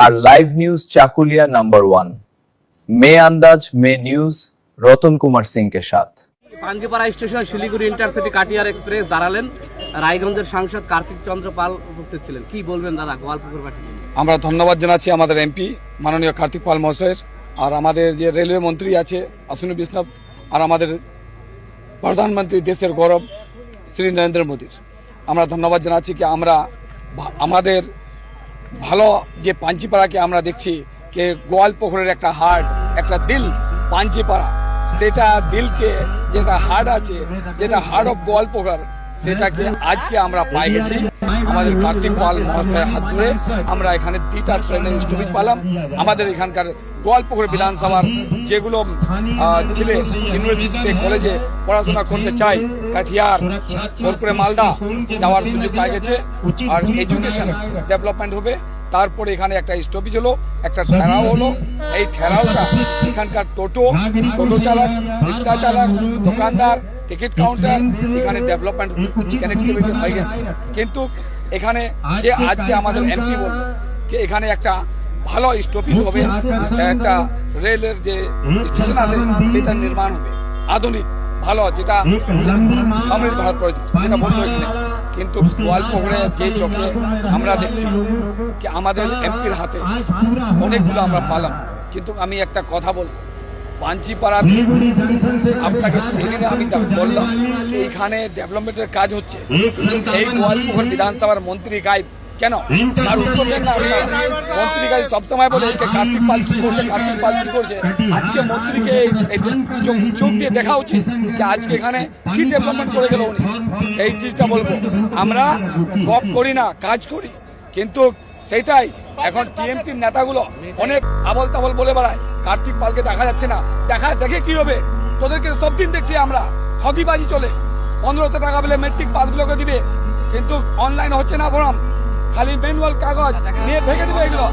আর live news Chakulia number 1 में अंदाज में न्यूज रतन कुमार सिंह के साथ। Panjipara station Siliguri intercity Katihar express দাঁড়ালেন, রায়গঞ্জের সাংসদ কার্তিক চন্দ্র পাল উপস্থিত ছিলেন। কি বলবেন দাদা গোয়ালপুকুর বাটি? আমরা ধন্যবাদ জানাচ্ছি আমাদের এমপি মাননীয় কার্তিক পাল মহাশয়ের, আর আমাদের যে রেলওয়ে মন্ত্রী আছে অশ্বিনী বৈষ্ণব, আর আমাদের প্রধানমন্ত্রী দেশের গৌরব শ্রী নরেন্দ্র মোদীর আমরা ধন্যবাদ জানাচ্ছি। কি আমরা আমাদের ভালো যে পাঞ্চিপাড়াকে আমরা দেখছি যে গোয়ালপুকুরের একটা হার্ট, একটা দিল পাঞ্চিপাড়া, সেটা দিলকে যেটা হার্ট আছে, যেটা হার্ট অফ গোয়ালপুকুর, সেটাকে আজকে আমরা পাই গেছি আমাদের কার্তিক পাল মহাশয়ের হাত ধরে। আমরা এখানে 2টা ট্রেনের স্টপেজ পেলাম। আমাদের এখানকার গোয়ালপুকুর বিধানসভার যেগুলো ছেলে ইউনিভার্সিটিতে কলেজে পড়াশোনা করতে চায়, কাঠিয়ার বোলপুরে মালদা যাওয়ার সুযোগ পাই গেছে, আর এডুকেশন ডেভেলপমেন্ট হবে। তারপরে এখানে একটা স্টপেজ হলো, একটা ঠেরাও হলো। এই ঠেরাওটা এখানকার টোটো চালক, রিক্সা চালক, দোকানদার, টিকিট কাউন্টার, এখানে ডেভেলপমেন্ট কানেক্টিভিটি হয়ে গেছে। কিন্তু এখানে যে আজকে আমাদের এমপি বলল যে এখানে একটা ভালো স্টপেজ হবে, একটা রেলের যে স্টেশন আছে সেটা নির্মাণ হবে আধুনিক ভালো, যেটা অমৃত ভারত প্রজেক্ট যেটা বললো এখানে। কিন্তু গোয়ালপুকুরে যে চোখে আমরা দেখছি কি আমাদের এমপির হাতে অনেকগুলো আমরা পালাম। কিন্তু আমি একটা কথা বলবো, পাঞ্চিপাড়াতে আপনাকে সেদিনে আমি বললাম যে এইখানে ডেভেলপমেন্টের কাজ হচ্ছে, এই গোয়ালপুকুর বিধানসভার মন্ত্রী গাইব কেন? তার উত্তর দেন না আপনারা। মন্ত্রী গাইব সবসময় বলে কার্তিক পাল কি করছে, কার্তিক পাল কি করছে। আজকে মন্ত্রীকে চোখ দিয়ে দেখা উচিত যে আজকে এখানে কি ডেভেলপমেন্ট করে গেল উনি। সেই জিনিসটা বলবো, আমরা গপ করি না, কাজ করি। কিন্তু সেইটাই এখন টিএমসির নেতাগুলো অনেক আবল তাবল বলে বেড়ায়, কার্তিক পালকে দেখা যাচ্ছে না। দেখে কি হবে? তোদেরকে সব দিন দেখছি আমরা, ঠগিবাজি চলে। 1500 টাকা পেলে মেট্রিক পাসগুলোকে দিবে, কিন্তু অনলাইন হচ্ছে না, বরং খালি ম্যানুয়াল কাগজ নিয়ে ভেঙে দিবে এগুলো।